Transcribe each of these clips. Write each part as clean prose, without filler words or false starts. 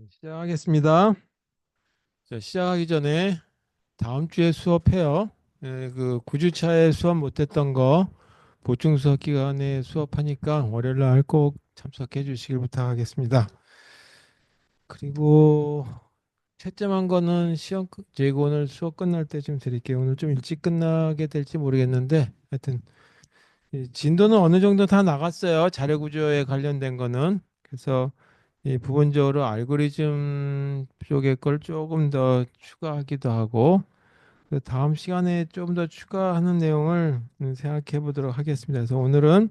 시작하겠습니다. 자, 시작하기 전에 다음 주에 수업해요. 그 9주차에 수업 못했던 거 보충 수업 기간에 수업하니까 월요일 날 꼭 참석해 주시길 부탁하겠습니다. 그리고 채점한 거는 재고 오늘 수업 끝날 때쯤 드릴게요. 오늘 좀 일찍 끝나게 될지 모르겠는데 하여튼 이 진도는 어느 정도 다 나갔어요. 자료 구조에 관련된 거는. 그래서 이 부분적으로 알고리즘 쪽의 걸 조금 더 추가하기도 하고 그 다음 시간에 좀 더 추가하는 내용을 생각해 보도록 하겠습니다. 그래서 오늘은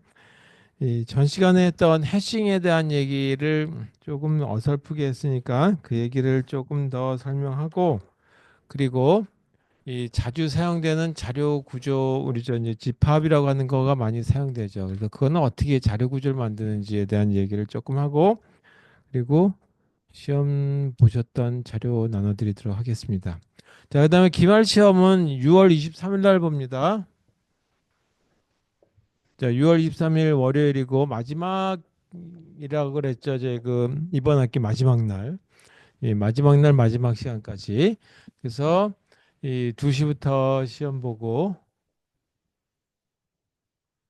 이 전 시간에 했던 해싱에 대한 얘기를 조금 어설프게 했으니까 그 얘기를 조금 더 설명하고 그리고 이 자주 사용되는 자료 구조 우리 저 이제 집합이라고 하는 거가 많이 사용되죠. 그래서 그거는 어떻게 자료 구조를 만드는지에 대한 얘기를 조금 하고 그리고 시험 보셨던 자료 나눠드리도록 하겠습니다. 자, 그다음에 기말 시험은 6월 23일 날 봅니다. 자, 6월 23일 월요일이고 마지막이라고 그랬죠. 제 그 이번 학기 마지막 날. 예, 마지막 날 마지막 시간까지. 그래서 이 2시부터 시험 보고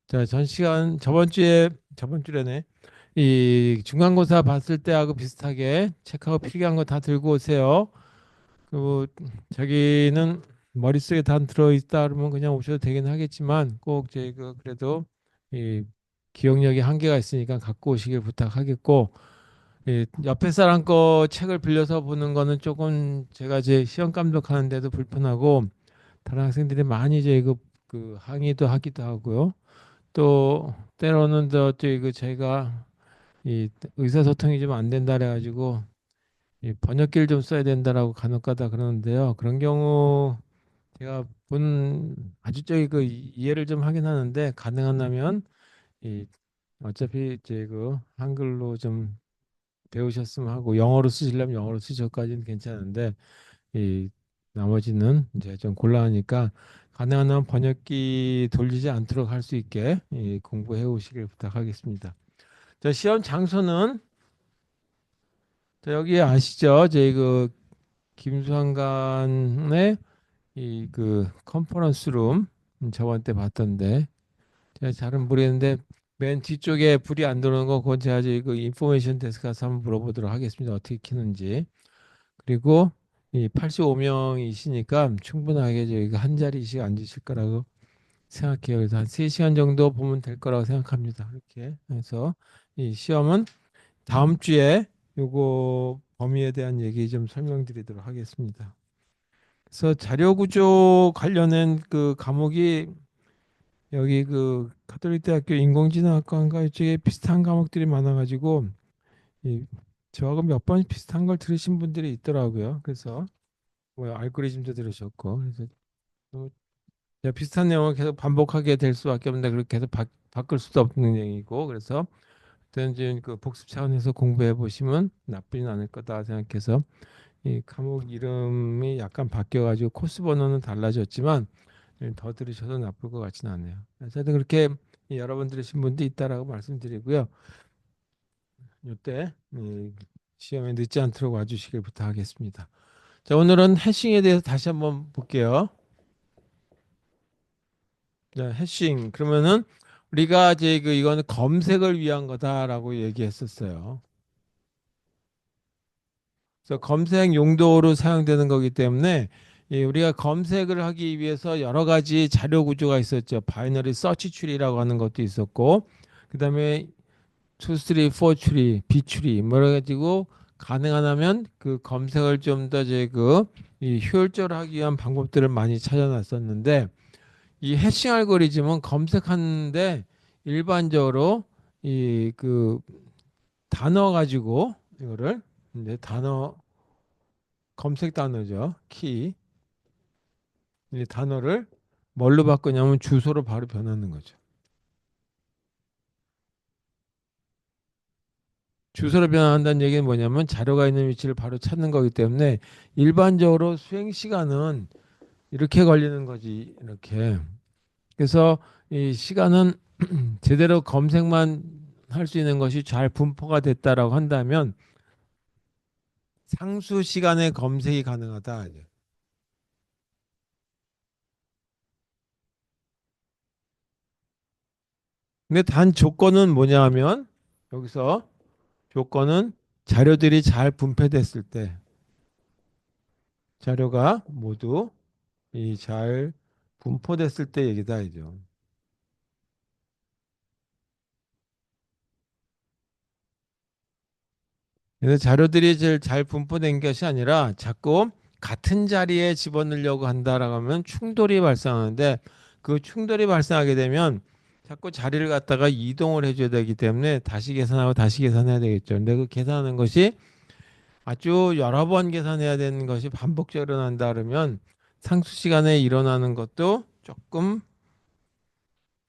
자, 전 시간 저번 주래네. 이 중간고사 봤을 때하고 비슷하게 책하고 필기한 거 다 들고 오세요. 그 자기는 머릿속에 다 들어있다 그러면 그냥 오셔도 되긴 하겠지만 꼭 저희가 그래도 이 기억력이 한계가 있으니까 갖고 오시길 부탁하겠고 이 옆에 사람 거 책을 빌려서 보는 거는 조금 제가 제 시험 감독하는데도 불편하고 다른 학생들이 많이 이제 그 항의도 하기도 하고요. 또 때로는 그 제가 이 의사소통이 좀 안 된다 그래가지고 이 번역기를 좀 써야 된다라고 간혹가다 그러는데요. 그런 경우 제가 본 아주 저기 그 이해를 좀 하긴 하는데 가능하다면 이 어차피 이제 그 한글로 좀 배우셨으면 하고 영어로 쓰시려면 영어로 쓰셔까지는 괜찮은데 이 나머지는 이제 좀 곤란하니까 가능하면 번역기 돌리지 않도록 할 수 있게 공부해 오시길 부탁하겠습니다. 자, 시험 장소는 자, 여기 아시죠? 저희 그 김수환관의 이 그 컨퍼런스 룸 저번 때 봤던데 제가 잘은 모르겠는데 맨 뒤쪽에 불이 안 들어오는 거 그건 제가 이제 그 인포메이션 데스크 가서 한번 물어보도록 하겠습니다. 어떻게 키는지. 그리고 이 85명이시니까 충분하게 저희가 한 자리씩 앉으실 거라고 생각해요. 그래서 한 3시간 정도 보면 될 거라고 생각합니다. 이렇게 해서 이 시험은 다음 주에 요거 범위에 대한 얘기 좀 설명드리도록 하겠습니다. 그래서 자료 구조 관련된 그 과목이 여기 그 가톨릭 대학교 인공지능학과인가 이쪽에 비슷한 과목들이 많아가지고 이 저하고 몇 번 비슷한 걸 들으신 분들이 있더라고요. 그래서 뭐 알고리즘도 들으셨고 그래서 뭐 제가 비슷한 내용을 계속 반복하게 될 수밖에 없는데 그렇게 계속 바꿀 수도 없는 내용이고 그래서 이제 그 복습 차원에서 공부해 보시면 나쁘진 않을 거다 생각해서 이 과목 이름이 약간 바뀌어가지고 코스 번호는 달라졌지만 더 들으셔도 나쁠 것 같지는 않네요. 어쨌든 그렇게 여러분 들으신 분도 있다라고 말씀드리고요. 이때 시험에 늦지 않도록 와주시길 부탁하겠습니다. 자, 오늘은 해싱에 대해서 다시 한번 볼게요. 자, 해싱 그러면은 우리가 이제 이거는 검색을 위한 거다라고 얘기했었어요. 그래서 검색 용도로 사용되는 거기 때문에 우리가 검색을 하기 위해서 여러 가지 자료 구조가 있었죠. 바이너리 서치 추리라고 하는 것도 있었고, 그다음에 2, 3, 4 추리, B 추리 뭐 이래 가지고 가능하다면 그 검색을 좀 더 이제 이 효율적으로 하기 위한 방법들을 많이 찾아놨었는데 이 해싱 알고리즘은 검색하는데 일반적으로 이 그 단어 가지고 이거를 이제 단어 검색 단어죠. 키. 이 단어를 뭘로 바꾸냐면 주소로 바로 변하는 거죠. 주소로 변환한다는 얘기는 뭐냐면 자료가 있는 위치를 바로 찾는 거기 때문에 일반적으로 수행 시간은 이렇게 걸리는 거지. 이렇게. 그래서 이 시간은 제대로 검색만 할 수 있는 것이 잘 분포가 됐다라고 한다면 상수 시간에 검색이 가능하다. 이제. 근데 단 조건은 뭐냐 하면 여기서 조건은 자료들이 잘 분배됐을 때 자료가 모두 이 잘 분포됐을 때 얘기다 이죠. 그래서 자료들이 제일 잘 분포된 것이 아니라 자꾸 같은 자리에 집어넣으려고 한다라고 하면 충돌이 발생하는데 그 충돌이 발생하게 되면 자꾸 자리를 갖다가 이동을 해줘야 되기 때문에 다시 계산하고 다시 계산해야 되겠죠. 근데 그 계산하는 것이 아주 여러 번 계산해야 되는 것이 반복적으로 일어난다 그러면 상수 시간에 일어나는 것도 조금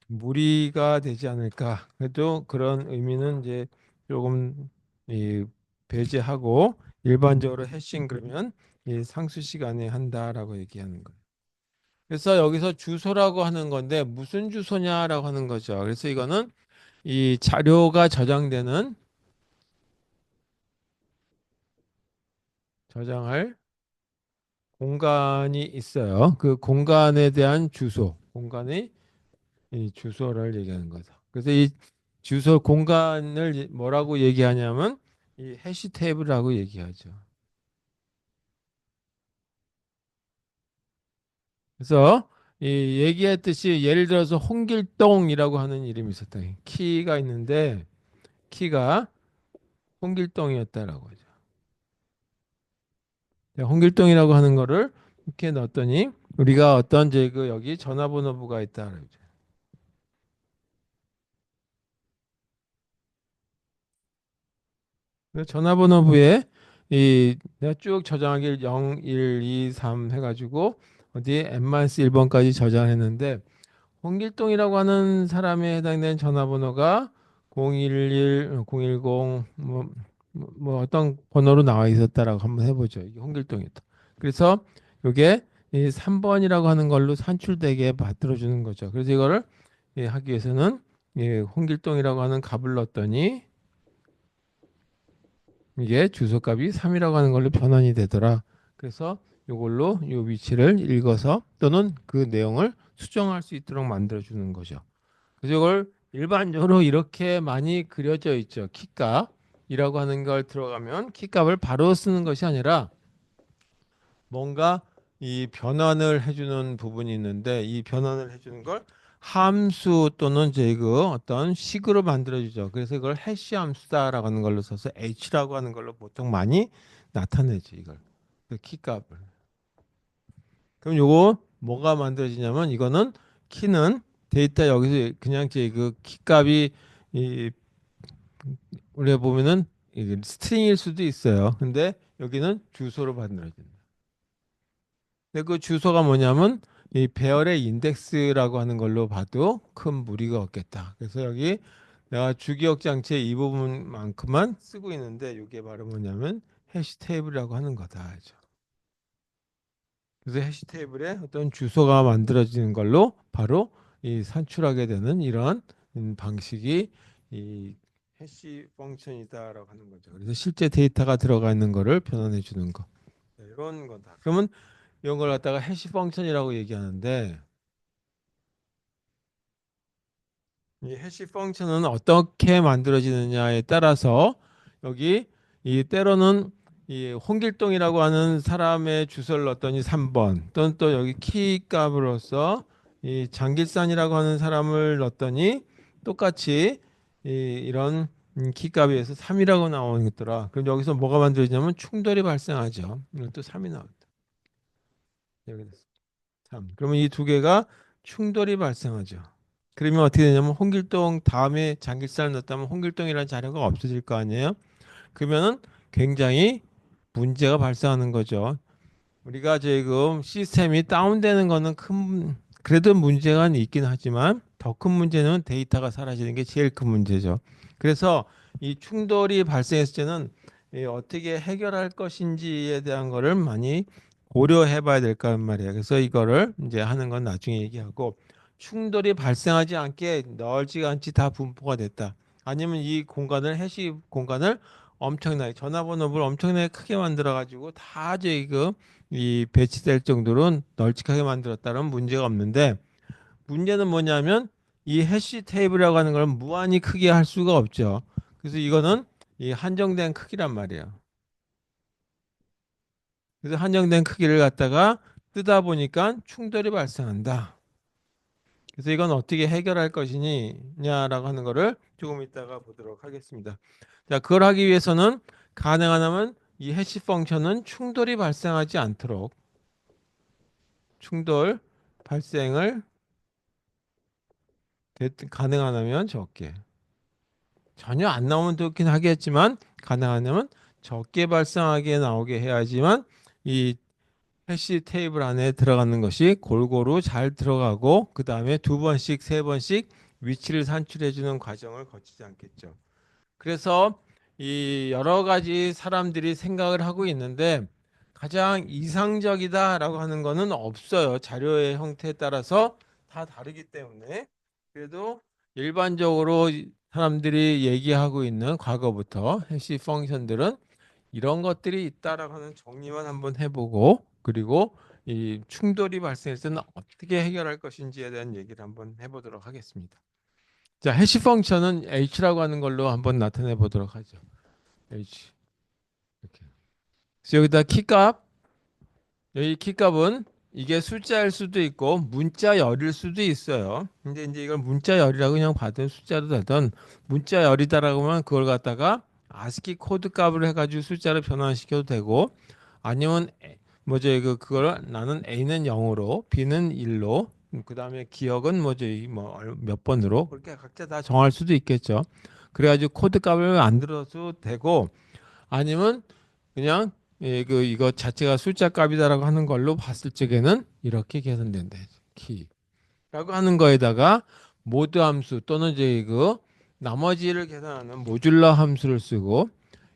무리가 되지 않을까. 그래도 그런 의미는 이제 조금 이 배제하고 일반적으로 해싱 그러면 이 상수 시간에 한다라고 얘기하는 거예요. 그래서 여기서 주소라고 하는 건데 무슨 주소냐라고 하는 거죠. 그래서 이거는 이 자료가 저장되는 저장할 공간이 있어요. 그 공간에 대한 주소, 공간의 이 주소를 얘기하는 거죠. 그래서 이 주소 공간을 뭐라고 얘기하냐면 이 해시 테이블이라고 얘기하죠. 그래서 이 얘기했듯이 예를 들어서 홍길동이라고 하는 이름이 있었다. 키가 있는데 키가 홍길동이었다라고 하죠. 홍길동이라고 하는 거를 이렇게 넣었더니 우리가 어떤 이제 그 여기 전화번호부가 있다 그러죠. 그 전화번호부에 이 내가 쭉 저장하길 0, 1, 2, 3 해가지고 어디에 N-1번까지 저장했는데 홍길동이라고 하는 사람에 해당되는 전화번호가 011, 010 뭐 어떤 번호로 나와 있었다라고 한번 해보죠. 이게 홍길동이다. 그래서 이게 이 3번이라고 하는 걸로 산출되게 만들어주는 거죠. 그래서 이거를 하기 위해서는 홍길동이라고 하는 값을 넣었더니 이게 주소값이 3이라고 하는 걸로 변환이 되더라. 그래서 이걸로 이 위치를 읽어서 또는 그 내용을 수정할 수 있도록 만들어주는 거죠. 그래서 이걸 일반적으로 이렇게 많이 그려져 있죠. 키값이라고 하는 걸 들어가면 키값을 바로 쓰는 것이 아니라 뭔가 이 변환을 해주는 부분이 있는데 이 변환을 해주는 걸 함수 또는 이제 그 어떤 식으로 만들어주죠. 그래서 이걸 해시 함수다라고 하는 걸로 써서 h라고 하는 걸로 보통 많이 나타내지 이걸 그 키값을. 그럼 요거 뭐가 만들어지냐면 이거는 키는 데이터 여기서 그냥 이제 그 키값이 이 우리가 보면은 이게 스트링일 수도 있어요. 근데 여기는 주소로 만들어진다. 근데 그 주소가 뭐냐면 이 배열의 인덱스라고 하는 걸로 봐도 큰 무리가 없겠다. 그래서 여기 내가 주기억 장치의 이 부분만큼만 쓰고 있는데 이게 바로 뭐냐면 해시 테이블이라고 하는 거다. 그죠? 그래서 해시 테이블에 어떤 주소가 만들어지는 걸로 바로 이 산출하게 되는 이런 방식이 이 해시 펑션이다라고 하는 거죠. 그래서 실제 데이터가 들어가 있는 거를 변환해 주는 거. 네, 이런 거다. 그러면 이런 걸 갖다가 해시 펑션이라고 얘기하는데 이 해시 펑션은 어떻게 만들어지느냐에 따라서 여기 이 때로는 이 홍길동이라고 하는 사람의 주소를 넣었더니 3번 또는 또 여기 키 값으로서 이 장길산이라고 하는 사람을 넣었더니 똑같이 이런 키 값에서 3이라고 나오겠더라. 그럼 여기서 뭐가 만들어지냐면 충돌이 발생하죠. 이것도 3이 나온다. 여기 3. 그러면 이 두 개가 충돌이 발생하죠. 그러면 어떻게 되냐면 홍길동 다음에 장길산을 넣었다면 홍길동이라는 자료가 없어질 거 아니에요? 그러면은 굉장히 문제가 발생하는 거죠. 우리가 지금 시스템이 다운되는 거는 큰 그래도 문제가 있긴 하지만 더 큰 문제는 데이터가 사라지는 게 제일 큰 문제죠. 그래서 이 충돌이 발생했을 때는 어떻게 해결할 것인지에 대한 거를 많이 고려해 봐야 될 거란 말이에요. 그래서 이거를 이제 하는 건 나중에 얘기하고 충돌이 발생하지 않게 널찍않지 다 분포가 됐다. 아니면 이 공간을 해시 공간을 엄청나게 전화번호를 엄청나게 크게 만들어 가지고 다 저기 이 배치될 정도로 널찍하게 만들었다는 문제가 없는데 문제는 뭐냐면 이 해시 테이블이라고 하는 걸 무한히 크게 할 수가 없죠. 그래서 이거는 이 한정된 크기란 말이에요. 그래서 한정된 크기를 갖다가 뜨다 보니까 충돌이 발생한다. 그래서 이건 어떻게 해결할 것이냐라고 하는 거를 조금 이따가 보도록 하겠습니다. 자, 그걸 하기 위해서는 가능하다면 이 해시 펑션은 충돌이 발생하지 않도록 충돌 발생을 가능하다면 적게 전혀 안 나오면 좋긴 하겠지만 가능하다면 적게 발생하게 나오게 해야지만 이 해시 테이블 안에 들어가는 것이 골고루 잘 들어가고 그 다음에 두 번씩 세 번씩 위치를 산출해 주는 과정을 거치지 않겠죠. 그래서 이 여러 가지 사람들이 생각을 하고 있는데 가장 이상적이다라고 하는 거는 없어요. 자료의 형태에 따라서 다 다르기 때문에 그래도 일반적으로 사람들이 얘기하고 있는 과거부터 해시 펑션들은 이런 것들이 있다라고 하는 정리만 한번 해보고 그리고 이 충돌이 발생했을 때는 어떻게 해결할 것인지에 대한 얘기를 한번 해보도록 하겠습니다. 자, 해시 펑션은 h라고 하는 걸로 한번 나타내 보도록 하죠. h 이렇게. 그래서 여기다 키값, 여기 키값은 이게 숫자일 수도 있고 문자열일 수도 있어요. 근데 이제 이걸 문자열이라고 그냥 받은 숫자로 되던 문자열이다라고 하면 그걸 갖다가 아스키 코드 값을 해가지고 숫자를 변환시켜도 되고 아니면 뭐죠 그걸 나는 A는 0으로 B는 1로 그다음에 기억은 뭐죠 뭐몇 번으로 그렇게 각자 다 정할 수도 있겠죠. 그래가지고 코드 값을 만들어도 되고 아니면 그냥 이거 자체가 숫자 값이다라고 하는 걸로 봤을 적에는 이렇게 계산된다. 키라고 하는 거에다가 모드 함수 또는 이제 나머지를 계산하는 모듈러 함수를 쓰고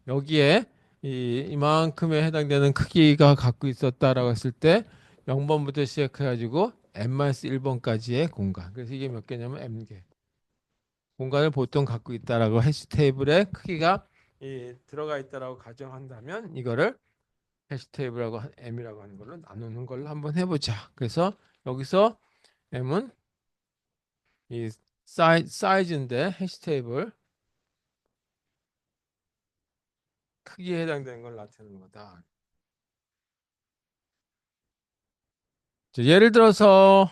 여기에 이만큼에 해당되는 크기가 갖고 있었다라고 했을 때 0번부터 시작해가지고 n-1번까지의 공간. 그래서 이게 몇 개냐면 m개. 공간을 보통 갖고 있다라고 해시 테이블의 크기가 들어가 있다라고 가정한다면 이거를 해시 테이블하고 m이라고 하는 걸로 나누는 걸로 한번 해보자. 그래서 여기서 m은 이 사이즈인데 해시 테이블 크기에 해당되는 걸 나타내는 거다. 자, 예를 들어서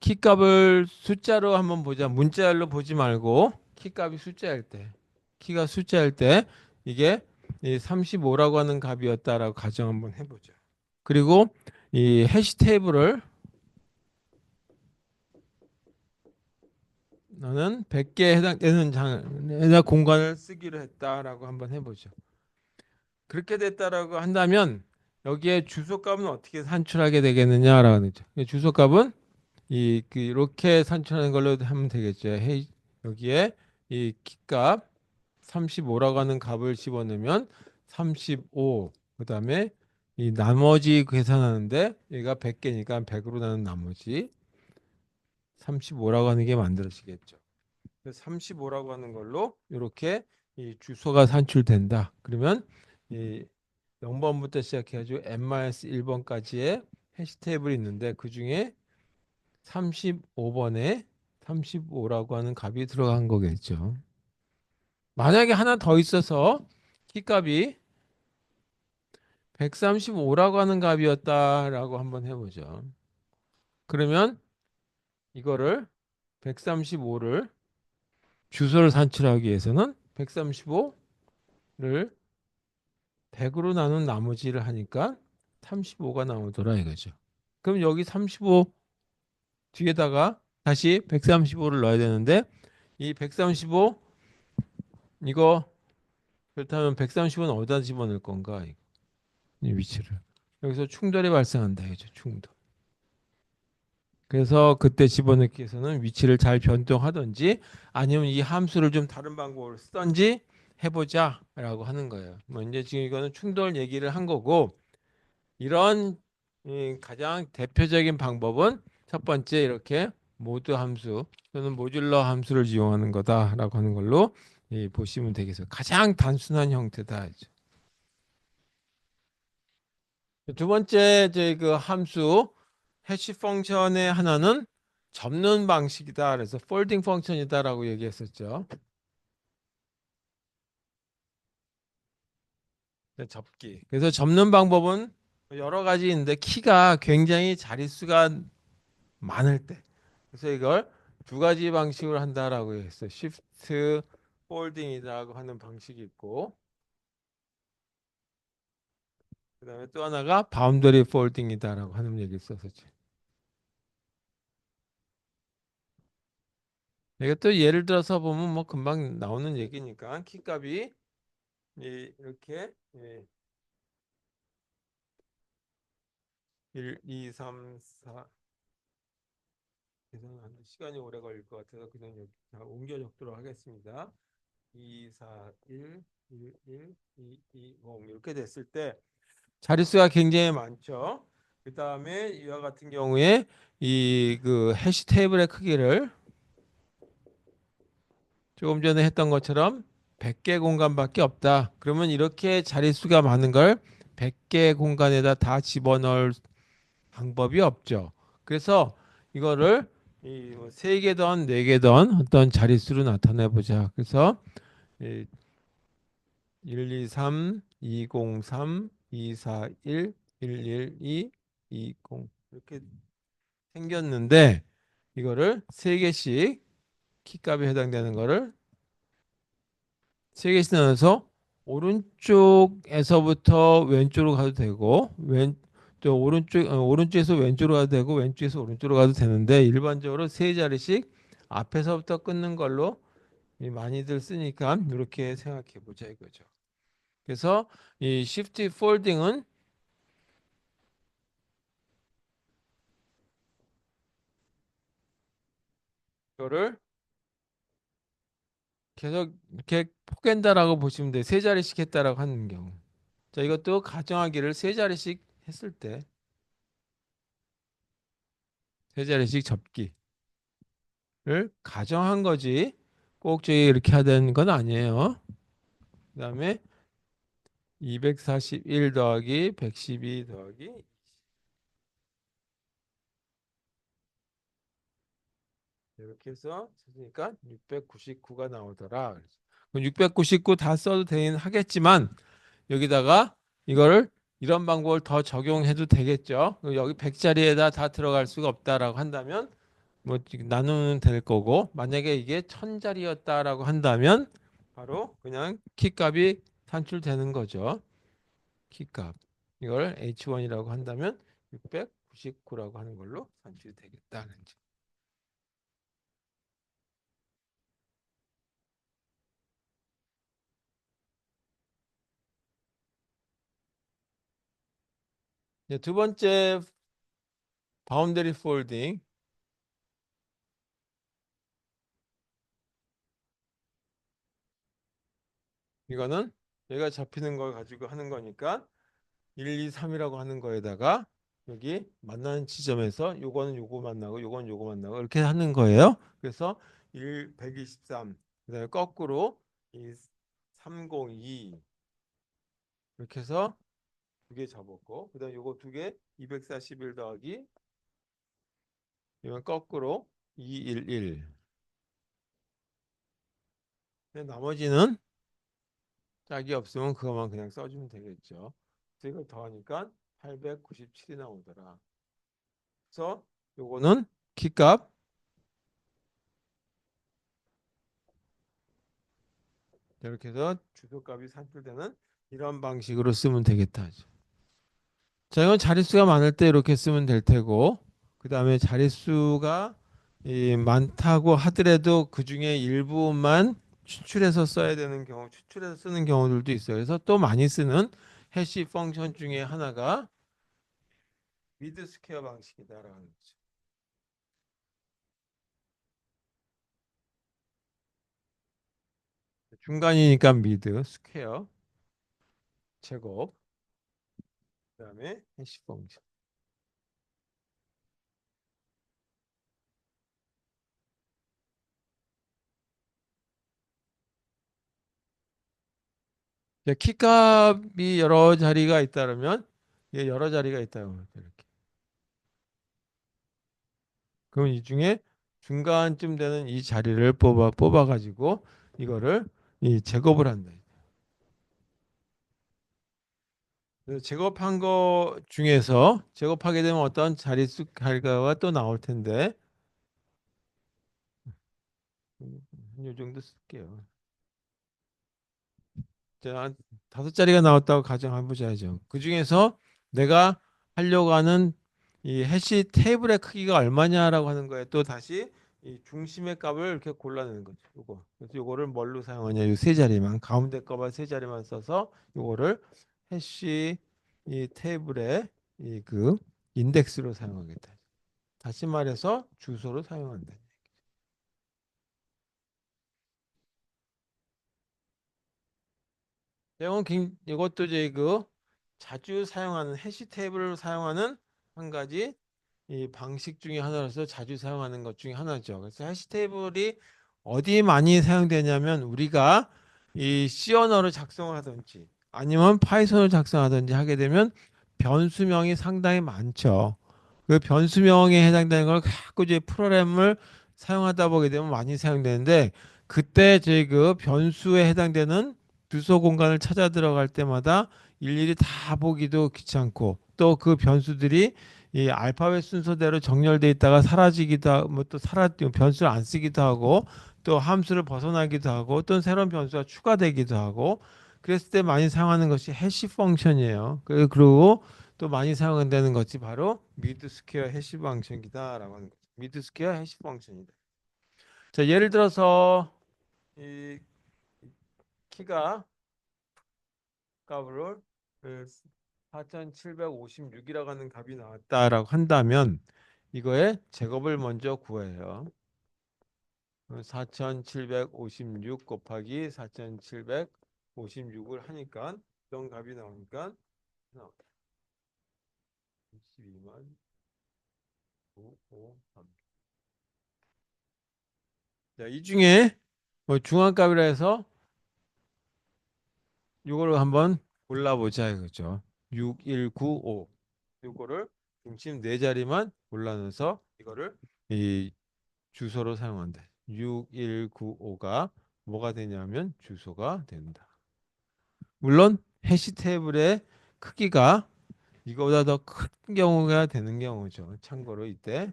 키값을 숫자로 한번 보자. 문자열로 보지 말고 키값이 숫자일 때, 키가 숫자일 때 이게 35라고 하는 값이었다라고 가정 한번 해보죠. 그리고 이 해시 테이블을 나는 100개에 해당되는 장에다 공간을 쓰기로 했다라고 한번 해보죠. 그렇게 됐다라고 한다면 여기에 주소값은 어떻게 산출하게 되겠느냐라고 하죠. 주소값은 이렇게 산출하는 걸로 하면 되겠죠. 여기에 이 키값 35라고 하는 값을 집어넣으면 35 그다음에 이 나머지 계산하는데 얘가 100개니까 100으로 나눈 나머지 35라고 하는 게 만들어지겠죠. 35라고 하는 걸로 이렇게 이 주소가 산출된다. 그러면 이 0번부터 시작해가지고 n-1번까지의 해시 테이블이 있는데 그 중에 35번에 35라고 하는 값이 들어간 거겠죠. 만약에 하나 더 있어서 키값이 135라고 하는 값이었다라고 한번 해보죠. 그러면 이거를 135를 주소를 산출하기 위해서는 135를 100으로 나눈 나머지를 하니까 35가 나오더라 이거죠. 그럼 여기 35 뒤에다가 다시 135를 넣어야 되는데 이 135 이거 그렇다면 130은 어디다 집어넣을 건가? 이 위치를. 여기서 충돌이 발생한다. 이죠 충돌. 그래서 그때 집어넣기 위해서는 위치를 잘 변동하든지 아니면 이 함수를 좀 다른 방법으로 쓰든지 해보자라고 하는 거예요. 뭐 이제 지금 이거는 충돌 얘기를 한 거고 이런 가장 대표적인 방법은 첫 번째 이렇게 모드 함수 또는 모듈러 함수를 이용하는 거다라고 하는 걸로 예, 보시면 되겠어요. 가장 단순한 형태다. 두 번째 이제 그 함수 해시 펑션의 하나는 접는 방식이다. 그래서 폴딩 펑션이다라고 얘기했었죠. 네, 접기. 그래서 접는 방법은 여러 가지 있는데 키가 굉장히 자릿수가 많을 때. 그래서 이걸 두 가지 방식으로 한다라고 했어요. 시프트 폴딩이라고 하는 방식이 있고, 그다음에 또 하나가 바운더리 폴딩이다라고 하는 얘기를 썼었죠. 이게 또 예를 들어서 보면 뭐 금방 나오는 얘기니까 키값이 이렇게 1, 2, 3, 4 계산하는 시간이 오래 걸릴 것 같아서 그냥 여기 옮겨 적도록 하겠습니다. 2, 4, 1, 1, 1, 2, 2, 0 이렇게 됐을 때 자릿수가 굉장히 많죠. 그 다음에 이와 같은 경우에 이 그 해시 테이블의 크기를 조금 전에 했던 것처럼 100개 공간밖에 없다. 그러면 이렇게 자릿수가 많은 걸 100개 공간에다 다 집어넣을 방법이 없죠. 그래서 이거를 세 개든 네 개든 어떤 자릿수로 나타내 보자. 그래서 이 1, 2, 3, 203, 241, 112, 20 이렇게 생겼는데 이거를 세 개씩 키값에 해당되는 거를 세 개씩 나눠서 오른쪽에서부터 왼쪽으로 가도 되고 또 오른쪽에서 왼쪽으로 가도 되고 왼쪽에서 오른쪽으로 가도 되는데 일반적으로 세 자리씩 앞에서부터 끊는 걸로 많이들 쓰니까 이렇게 생각해 보자 이거죠. 그래서 이 시프트 폴딩은 이거를 계속 이렇게 포갠다라고 보시면 돼요. 세 자리씩 했다라고 하는 경우. 자, 이것도 가정하기를 세 자리씩 했을 때 세 자리씩 접기를 가정한 거지. 꼭 저기 이렇게 해야 되는 건 아니에요. 그다음에 241 더하기 112 더하기 이렇게 해서 찾으니까 699가 나오더라. 그럼 699 다 써도 되긴 하겠지만 여기다가 이거를 이런 방법을 더 적용해도 되겠죠. 여기 100자리에다 다 들어갈 수가 없다라고 한다면 뭐 나누면 될 거고 만약에 이게 1000자리였다라고 한다면 바로 그냥 키값이 산출되는 거죠. 키값. 이걸 H1이라고 한다면 699라고 하는 걸로 산출이 되겠다는 점. 이제 두 번째 바운더리 폴딩. 이거는 얘가 잡히는 걸 가지고 하는 거니까 1, 2, 3이라고 하는 거에다가 여기 만나는 지점에서 요거는 요거 만나고 요건 요거 만나고 이렇게 하는 거예요. 그래서 123 그다음에 거꾸로 이 302 이렇게 해서 두 개 접었고 그다음에 요거 두 개 241 더하기 이건 거꾸로 211 나머지는 짝이 없으면 그것만 그냥 써주면 되겠죠. 그래서 이걸 더하니까 897이 나오더라. 그래서 요거는 키값 이렇게 해서 주소값이 산출되는 이런 방식으로 쓰면 되겠다. 자, 이건 자릿수가 많을 때 이렇게 쓰면 될 테고, 그 다음에 자릿수가 많다고 하더라도 그 중에 일부만 추출해서 써야 되는 경우, 추출해서 쓰는 경우들도 있어요. 그래서 또 많이 쓰는 해시 펑션 중에 하나가 미드 스퀘어 방식이다라는 거죠. 중간이니까 미드 스퀘어 제곱, 그 다음에 해시 펑션. 키값이 여러 자리가 있다면 이게 여러 자리가 있다고 이렇게. 그럼 이 중에 중간쯤 되는 이 자리를 뽑아 가지고 이거를 이 제곱을 한다. 그래서 제곱한 거 중에서 제곱하게 되면 어떤 자릿수 결과가 또 나올 텐데 이 정도 쓸게요. 자, 한 다섯 자리가 나왔다고 가정해 보자죠. 그 중에서 내가 하려고 하는 이 해시 테이블의 크기가 얼마냐라고 하는 거에 또 다시 이 중심의 값을 이렇게 골라내는 거죠. 요거. 그래서 요거를 뭘로 사용하냐? 이 세 자리만 가운데 값을 세 자리만 써서 요거를 해시 이 테이블의 이 그 인덱스로 사용하겠다. 다시 말해서 주소로 사용한다. 이것도 이제 그 자주 사용하는 해시 테이블을 사용하는 한 가지 이 방식 중에 하나로서 자주 사용하는 것 중에 하나죠. 그래서 해시 테이블이 어디 많이 사용되냐면 우리가 이 C 언어를 작성을 하든지 아니면 파이썬을 작성하든지 하게 되면 변수명이 상당히 많죠. 그 변수명에 해당되는 걸 갖고 이제 프로그램을 사용하다 보게 되면 많이 사용되는데 그때 저희 그 변수에 해당되는 주소 공간을 찾아 들어갈 때마다 일일이 다 보기도 귀찮고 또 그 변수들이 이 알파벳 순서대로 정렬돼 있다가 사라지기도 하고 뭐또 변수를 안 쓰기도 하고 또 함수를 벗어나기도 하고 또 새로운 변수가 추가되기도 하고 그랬을 때 많이 사용하는 것이 해시 펑션이에요. 그리고 또 많이 사용되는 것이 바로 미드 스퀘어 해시 펑션이다라고 하는 거죠. 미드 스퀘어 해시 펑션이다. 자, 예를 들어서 이 키가 값을 4756이라고 하는 값이 나왔다라고 한다면 이거의 제곱을 먼저 구해요. 4756 곱하기 4756을 하니까 어떤 값이 나오니까 22만 953. 자, 이 중에 뭐 중앙값이라 해서 이거를 한번 골라보자 이거죠. 6195 이거를 중심 네 자리만 골라넣어서 이거를 이 주소로 사용한다. 6195가 뭐가 되냐면 주소가 된다. 물론 해시 테이블의 크기가 이거보다 더 큰 경우가 되는 경우죠. 참고로 이때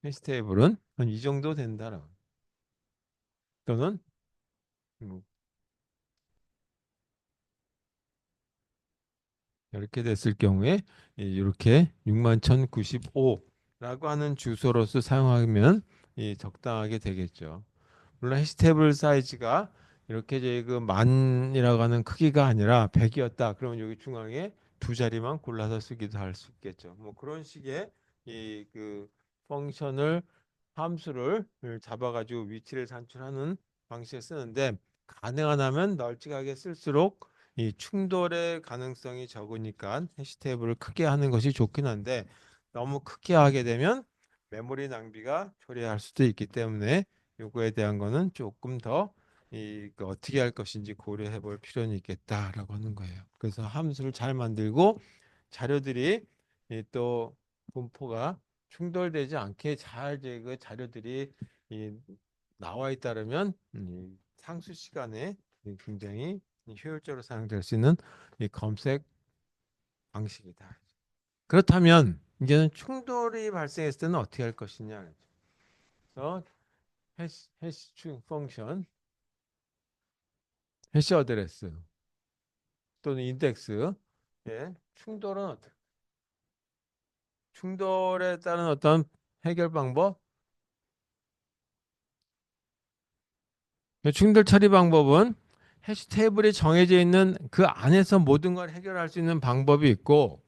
해시 테이블은 한 이 정도 된다라고. 또는 뭐 이렇게 됐을 경우에 이렇게 61,095라고 하는 주소로서 사용하면 적당하게 되겠죠. 물론 해시테이블 사이즈가 이렇게 저희 그 만이라고 하는 크기가 아니라 100이었다. 그러면 여기 중앙에 두 자리만 골라서 쓰기도 할 수 있겠죠. 뭐 그런 식의 이 그 펑션을 함수를 잡아가지고 위치를 산출하는 방식을 쓰는데 가능하다면 널찍하게 쓸수록 이 충돌의 가능성이 적으니까 해시 테이블을 크게 하는 것이 좋긴 한데 너무 크게 하게 되면 메모리 낭비가 초래할 수도 있기 때문에 요거에 대한 거는 조금 더 그 어떻게 할 것인지 고려해 볼 필요는 있겠다라고 하는 거예요. 그래서 함수를 잘 만들고 자료들이 또 분포가 충돌되지 않게 잘 그 자료들이 이 나와 있다면 상수 시간에 굉장히 효율적으로 사용될 수 있는 이 검색 방식이다. 그렇다면 이제는 충돌이 발생했을 때는 어떻게 할 것이냐. 그래서 해시 펑션, 해시 어드레스 또는 인덱스 충돌은 충돌에 따른 어떤 해결 방법 충돌 처리 방법은 해시 테이블이 정해져 있는 그 안에서 모든 걸 해결할 수 있는 방법이 있고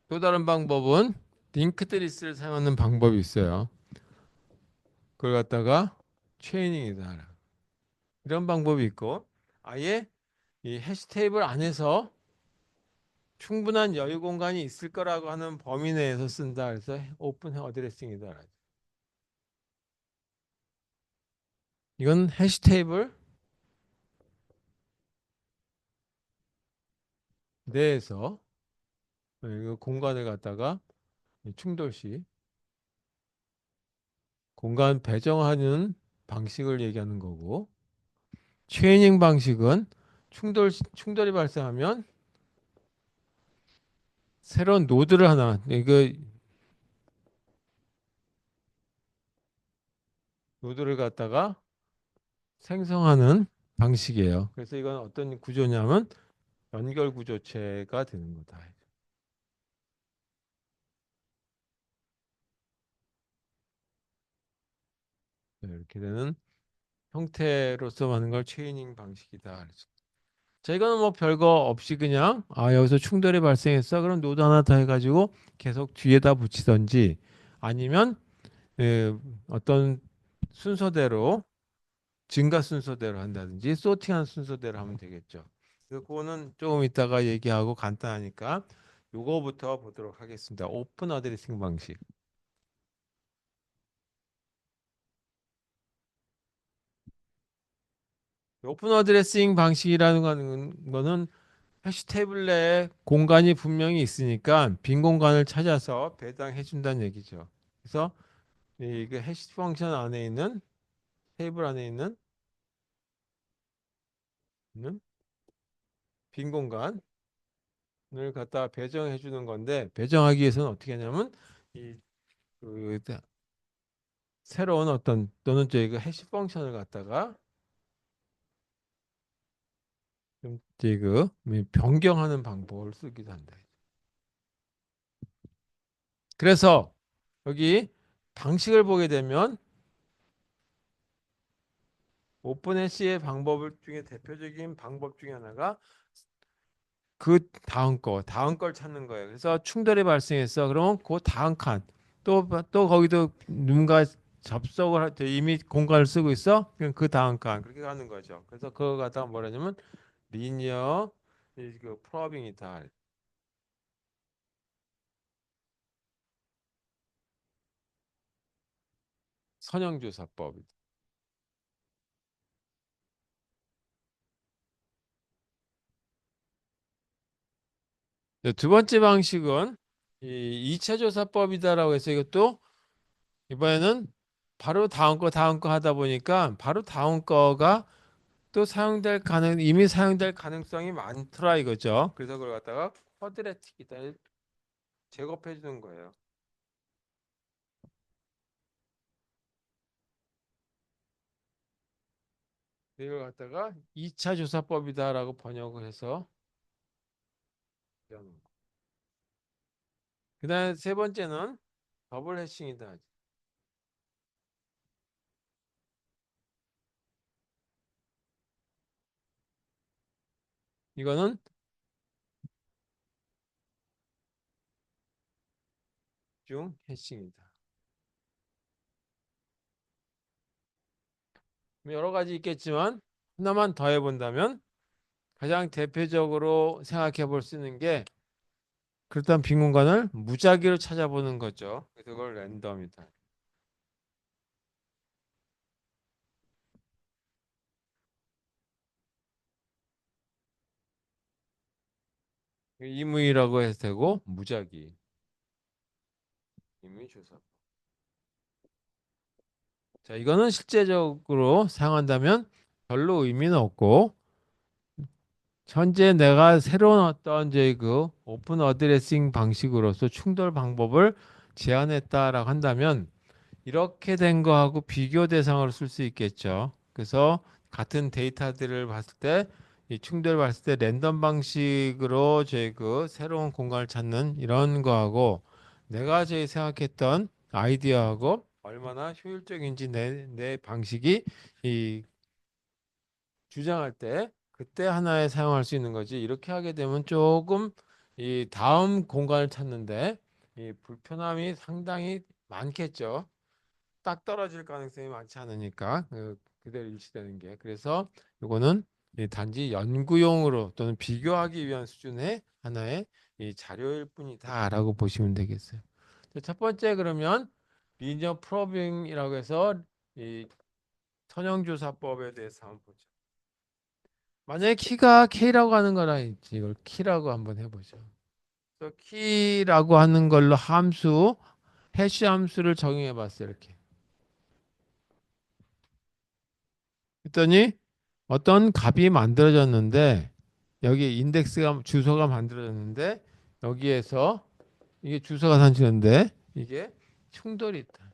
또 다른 방법은 링크드 리스트를 사용하는 방법이 있어요. 그걸 갖다가 체이닝이다. 이런 방법이 있고 아예 이 해시 테이블 안에서 충분한 여유 공간이 있을 거라고 하는 범위 내에서 쓴다. 그래서 오픈 어드레싱이다. 이건 해시 테이블 내에서 이 공간을 갖다가 충돌시 공간 배정하는 방식을 얘기하는 거고, 체이닝 방식은 충돌이 발생하면 새로운 노드를 하나, 이거 노드를 갖다가 생성하는 방식이에요. 그래서 이건 어떤 구조냐면 연결 구조체가 되는 거다. 네, 이렇게 되는 형태로서 하는 걸 체이닝 방식이다. 자, 이거는 뭐 별거 없이 그냥 여기서 충돌이 발생했어. 그럼 노드 하나 더 해가지고 계속 뒤에다 붙이던지 아니면 어떤 순서대로 증가 순서대로 한다든지 소팅한 순서대로 하면 되겠죠. 그거는 조금 이따가 얘기하고 간단하니까 요거부터 보도록 하겠습니다. 오픈 어드레싱 방식. 오픈 어드레싱 방식이라는 거는 해시 테이블 내에 공간이 분명히 있으니까 빈 공간을 찾아서 배당해 준다는 얘기죠. 그래서 이게 해시 펑션 안에 있는 테이블 안에 있는 빈 공간을 갖다 배정해 주는 건데, 배정하기 위해서는 어떻게 하냐면 이 그 새로운 어떤 또는 저희가 해시 펑션을 갖다가 좀 그 변경하는 방법을 쓰기도 한다. 그래서 여기 방식을 보게 되면 오픈해시의 방법 중에 대표적인 방법 중에 하나가 그 다음 걸 찾는 거예요. 그래서 충돌이 발생했어. 그러면 그 다음 칸, 또 거기도 누군가 접속을 할 때 이미 공간을 쓰고 있어. 그럼 그 다음 칸 그렇게 가는 거죠. 그래서 그거 갖다가 뭐라냐면 리니어 그 프로빙이다. 선형조사법. 두 번째 방식은 이 2차 조사법이다라고 해서 이것도 이번에는 바로 다음 거 하다 보니까 바로 다음 거가 또 이미 사용될 가능성이 많더라 이거죠. 그래서 그걸 갖다가 쿼드레틱이다 제곱해 주는 거예요. 이걸 갖다가 2차 조사법이다라고 번역을 해서 그다음에 세 번째는 더블 해싱이다. 이거는 중 해싱이다. 여러 가지 있겠지만 하나만 더 해본다면 가장 대표적으로 생각해 볼 수 있는 게 그렇다면 빈 공간을 무작위로 찾아보는 거죠. 그래서 그걸 랜덤이다. 임의라고 해도 되고 무작위. 임의 조사. 자, 이거는 실제적으로 사용한다면 별로 의미는 없고 현재 내가 새로운 어떤 이제 그 오픈 어드레싱 방식으로서 충돌 방법을 제안했다라고 한다면 이렇게 된 거하고 비교 대상으로 쓸 수 있겠죠. 그래서 같은 데이터들을 봤을 때 이 충돌을 봤을 때 랜덤 방식으로 제 그 새로운 공간을 찾는 이런 거하고 내가 제 생각했던 아이디어하고 얼마나 효율적인지 내 방식이 이 주장할 때 그때 하나에 사용할 수 있는 거지. 이렇게 하게 되면 조금 이 다음 공간을 찾는데 이 불편함이 상당히 많겠죠. 딱 떨어질 가능성이 많지 않으니까 그대로 일치되는 게. 그래서 이거는 이 단지 연구용으로 또는 비교하기 위한 수준의 하나의 이 자료일 뿐이다라고 보시면 되겠어요. 첫 번째 그러면 리니어 프로빙이라고 해서 이 선형조사법에 대해서 한번 보죠. 만약에 키가 K라고 하는 거라 있지. 이걸 키라고 한번 해보죠. 그래서 키라고 하는 걸로 함수, 해시 함수를 적용해 봤어요. 이렇게. 그랬더니 어떤 값이 만들어졌는데 여기 인덱스가 주소가 만들어졌는데 여기에서 이게 주소가 산출인데 이게 충돌이 있다.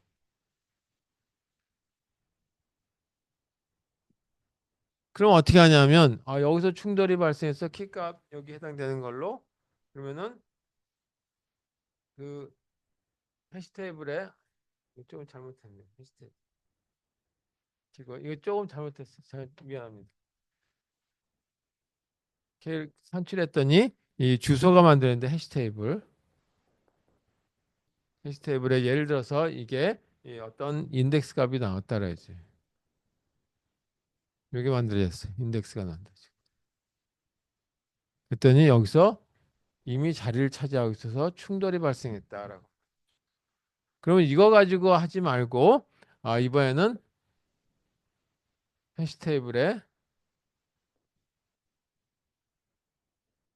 그럼 어떻게 하냐면 여기서 충돌이 발생해서 키값 여기 해당되는 걸로 그러면은 그 해시 테이블에 이거 조금 잘못했네. 해시 테이블. 이거 조금 잘못했어. 미안합니다. 이렇게 산출했더니 이 주소가 만드는데 해시 테이블에 예를 들어서 이게 이 어떤 인덱스 값이 나왔다 그러지. 여기 만들어졌어요. 인덱스가 나온다. 그랬더니 여기서 이미 자리를 차지하고 있어서 충돌이 발생했다라고. 그러면 이거 가지고 하지 말고 이번에는 해시 테이블에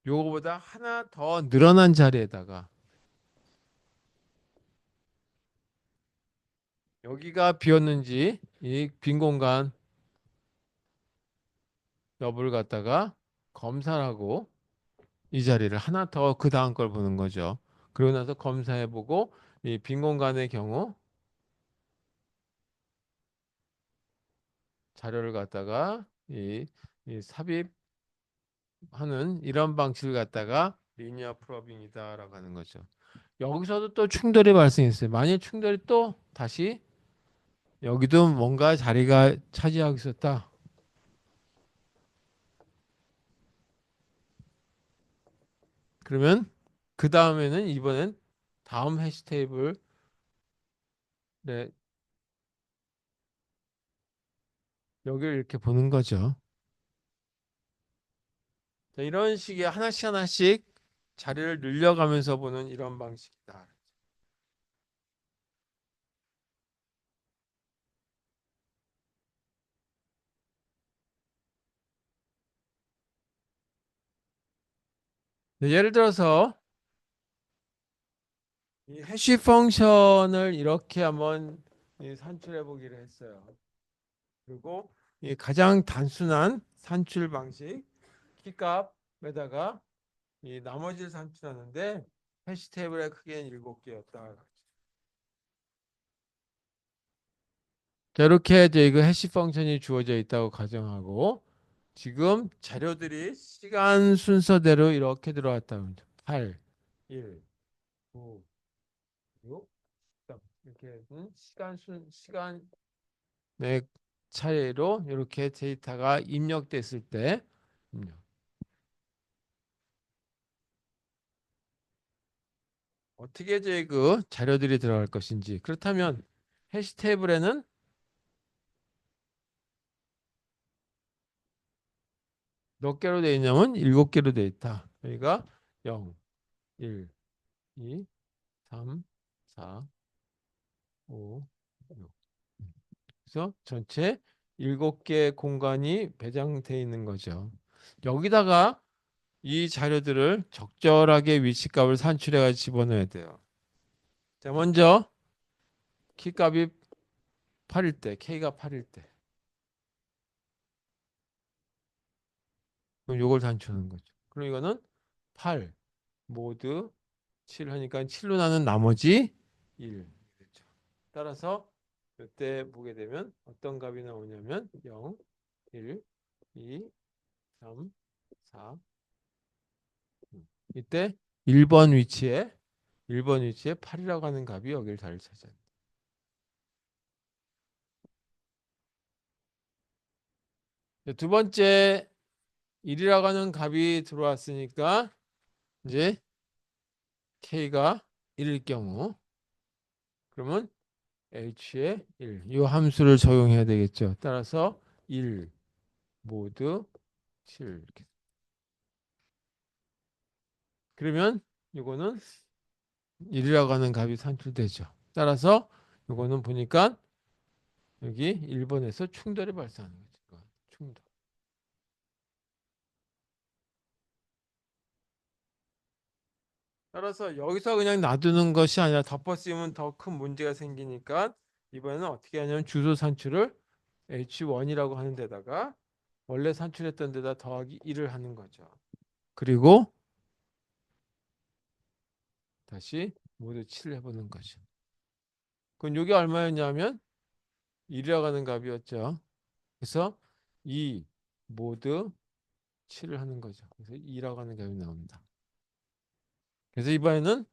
요거보다 하나 더 늘어난 자리에다가 여기가 비었는지 이 빈 공간 여부를 갖다가 검사를 하고 이 자리를 하나 더 그 다음 걸 보는 거죠. 그러고 나서 검사해보고 이 빈 공간의 경우 자료를 갖다가 이 삽입하는 이런 방식을 갖다가 리니어 프로빙이다라고 하는 거죠. 여기서도 또 충돌이 발생했어요. 만약 충돌이 또 다시 여기도 뭔가 자리가 차지하고 있었다. 그러면 그 다음에는 이번엔 다음 해시 테이블에 여기를 이렇게 보는 거죠. 자, 이런 식의 하나씩 하나씩 자리를 늘려가면서 보는 이런 방식이다. 네, 예를 들어서 이 해시 펑션을 이렇게 한번 산출해 보기로 했어요. 그리고 이 가장 단순한 산출 방식 키값에다가 이 나머지를 산출하는데 해시 테이블의 크기는 7개였다. 자, 이렇게 이제 이거 해시 펑션이 주어져 있다고 가정하고 지금 자료들이 시간 순서대로 이렇게 들어왔다. 8, 1, 9, 6, 이렇게 시간의 차이로 이렇게 데이터가 입력됐을 때 어떻게 이제 그 자료들이 들어갈 것인지 그렇다면 해시 테이블에는 몇 개로 되어 있냐면 7개로 되어 있다. 여기가 0, 1, 2, 3, 4, 5, 6. 그래서 전체 7개 공간이 배정되어 있는 거죠. 여기다가 이 자료들을 적절하게 위치값을 산출해가 집어넣어야 돼요. 자, 먼저 키값이 8일 때, K가 8일 때. 그럼 요걸 산출하는 거죠. 그럼 이거는 8 모드 7 하니까 7로 나는 나머지 1. 그렇죠. 따라서 이때 보게 되면 어떤 값이 나오냐면 0, 1, 2, 3, 4. 이때 1번 위치에 8이라고 하는 값이 여기를 자리를 차지합니다. 두 번째 1이라고 하는 값이 들어왔으니까 이제 K가 1일 경우 그러면 H에 1. 이 함수를 적용해야 되겠죠. 따라서 1 모드 7 이렇게. 그러면 이거는 1이라고 하는 값이 산출되죠. 따라서 이거는 보니까 여기 1번에서 충돌이 발생하는 거죠. 충돌. 따라서 여기서 그냥 놔두는 것이 아니라 덮어쓰면 더 큰 문제가 생기니까 이번에는 어떻게 하냐면 주소 산출을 H1이라고 하는 데다가 원래 산출했던 데다 더하기 1을 하는 거죠. 그리고 다시 모두 7을 해보는 거죠. 그럼 이게 얼마였냐면 1이라고 하는 값이었죠. 그래서 2 모두 7을 하는 거죠. 그래서 2라고 하는 값이 나옵니다. 그래서 이번에는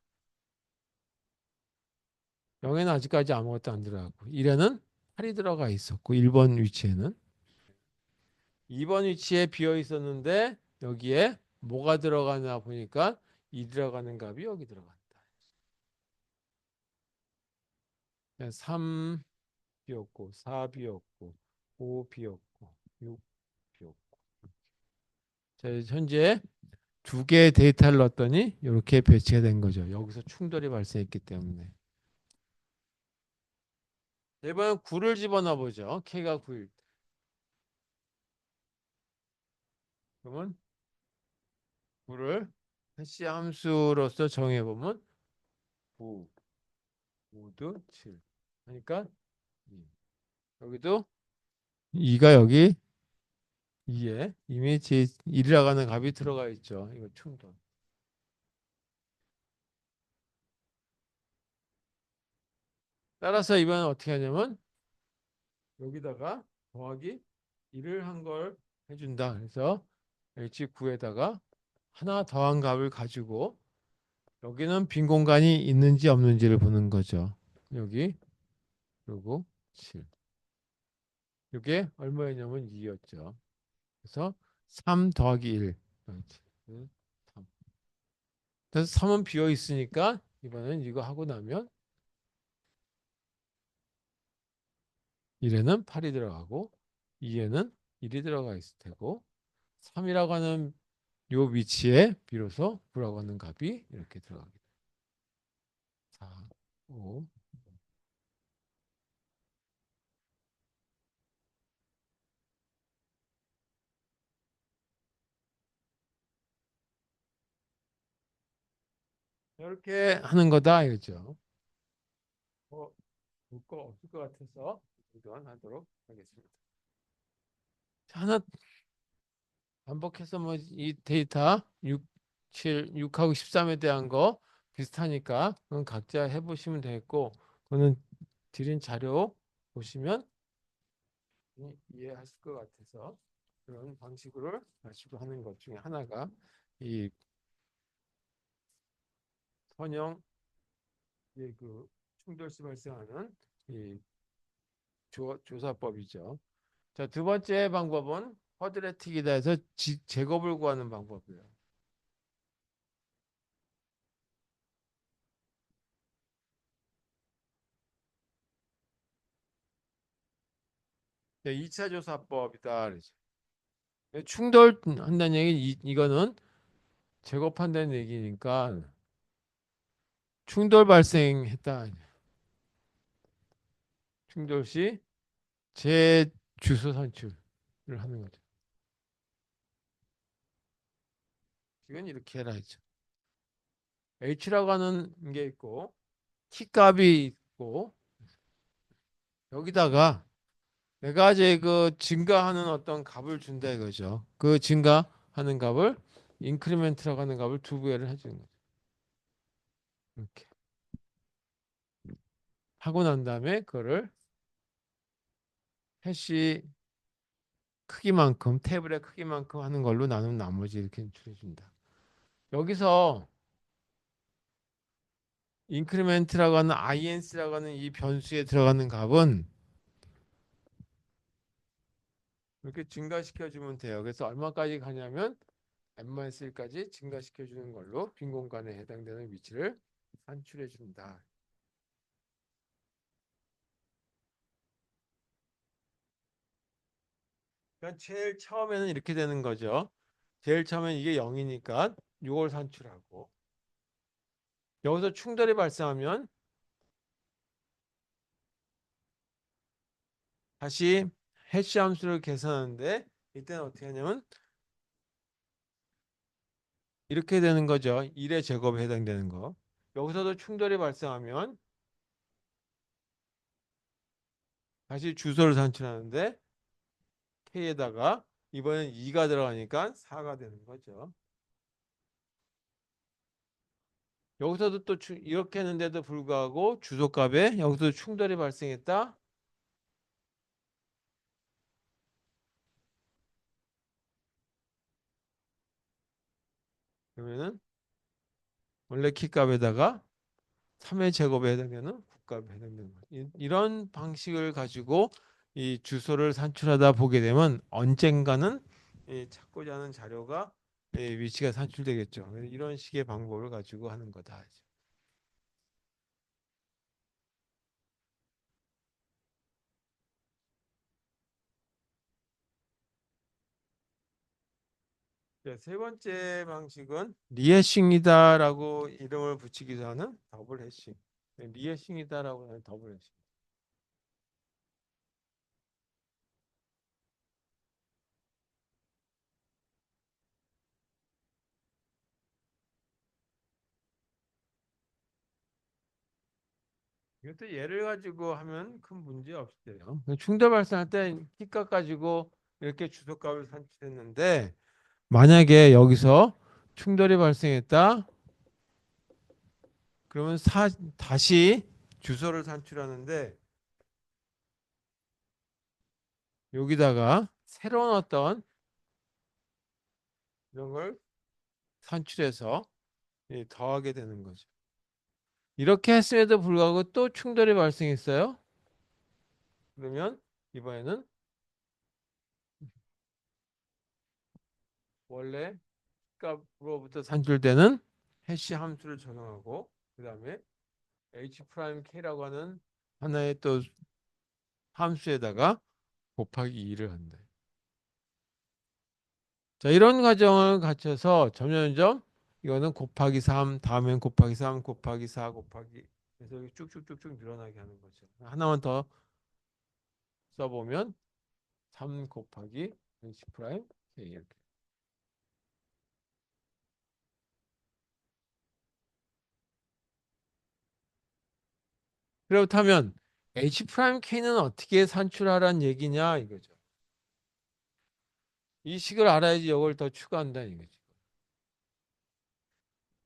0에는 아직까지 아무것도 안 들어가고 1에는 8이 들어가 있었고 1번 위치에는 2번 위치에 비어 있었는데 여기에 뭐가 들어가나 보니까 2 들어가는 값이 여기 들어간다. 3 비었고 4 비었고 5 비었고 6 비었고 자, 현재 두 개의 데이터를 넣었더니 이렇게 배치가 된 거죠. 여기서 충돌이 발생했기 때문에. 이번엔 9를 집어넣어 보죠. K가 9일 때. 그러면 9를 해시 함수로서 정해보면 9 모두 7 하니까 2. 여기도 2가 여기 2에 이미 1이라고 하는 값이 들어가 있죠. 이거 충돌. 따라서 이번엔 어떻게 하냐면 여기다가 더하기 1을 한 걸 해준다. 그래서 H9에다가 하나 더한 값을 가지고 여기는 빈 공간이 있는지 없는지를 보는 거죠. 여기 그리고 7. 이게 얼마였냐면 2였죠. 그래서 3 더하기 1. 3. 그래서 3은 비어 있으니까 이번엔 이거 하고 나면 1에는 8이 들어가고 2에는 1이 들어가 있을 테고 3이라고 하는 요 위치에 비로소 9라고 하는 값이 이렇게 들어가게 돼요. 4, 5. 이렇게 하는 거다 이거죠. 볼 거 없을 것 같아서 이동안 하도록 하겠습니다. 하나 반복해서 뭐 이 데이터 6, 7, 6하고 13에 대한 거 비슷하니까 그건 각자 해보시면 되겠고 그거는 드린 자료 보시면 이해하실 것 같아서 그런 방식으로 가지고 하는 것 중에 하나가 이 선형 그 충돌시 발생하는 이 조사법이죠. 자, 두 번째 방법은 쿼드레틱이다 해서 제곱을 구하는 방법이에요. 2차 조사법이다. 그러죠. 충돌한다는 얘기 이거는 제곱한다는 얘기니까 충돌 발생했다. 충돌 시 재주소 산출을 하는 거죠. 이건 이렇게 해라 했죠. H라고 하는 게 있고 T 값이 있고 여기다가 내가 이제 그 증가하는 어떤 값을 준다 이거죠. 그 증가하는 값을 인크리멘트라고 하는 값을 두 배를 해주는 거죠. 이렇게 하고 난 다음에 그거를 해시 크기만큼 테이블의 크기만큼 하는 걸로 나누면 나머지 이렇게 줄여준다. 여기서 인크리멘트라고 하는 INC라고 하는 이 변수에 들어가는 값은 이렇게 증가시켜 주면 돼요. 그래서 얼마까지 가냐면 n-1까지 증가시켜 주는 걸로 빈 공간에 해당되는 위치를 산출해 준다. 그러니까 제일 처음에는 이렇게 되는 거죠. 제일 처음엔 이게 0이니까 6을 산출하고 여기서 충돌이 발생하면 다시 해시 함수를 계산하는데 이때는 어떻게 하냐면 이렇게 되는 거죠. 1의 제곱에 해당되는 거. 여기서도 충돌이 발생하면 다시 주소를 산출하는데 k에다가 이번엔 2가 들어가니까 4가 되는 거죠. 여기서도 또 이렇게 했는데도 불구하고 주소값에 여기서 충돌이 발생했다. 그러면은 원래 키값에다가 3의 제곱에 해당되는 국값에 해당되는 거예요. 이런 방식을 가지고 이 주소를 산출하다 보게 되면 언젠가는 이 찾고자 하는 자료가 위치가 산출되겠죠. 이런 식의 방법을 가지고 하는 거다. 세 번째 방식은 리해싱이다라고 이름을 붙이기도 하는 더블 해싱. 리해싱이다라고 하는 더블 해싱. 이것도 예를 가지고 하면 큰 문제 없어요. 충돌 발생할 때 키값 가지고 이렇게 주소값을 산출했는데 만약에 여기서 충돌이 발생했다. 그러면 다시 주소를 산출하는데 여기다가 새로운 어떤 이런 걸 산출해서 더하게 되는 거죠. 이렇게 했음에도 불구하고 또 충돌이 발생했어요. 그러면 이번에는 원래 값으로부터 산출되는 해시 함수를 적용하고 그 다음에 h'(k라고 하는 하나의 또 함수에다가 곱하기 2를 한다. 자, 이런 과정을 갖춰서 점점점 이거는 곱하기 3, 다음엔 곱하기 3, 곱하기 4, 곱하기 그래서 여기 쭉쭉쭉쭉 늘어나게 하는 거죠. 하나만 더 써보면 3 곱하기 h 프라임 k 이렇게. 그렇다면 h 프라임 k는 어떻게 산출하라는 얘기냐 이거죠. 이 식을 알아야지 이걸 더 추가한다는 이거죠.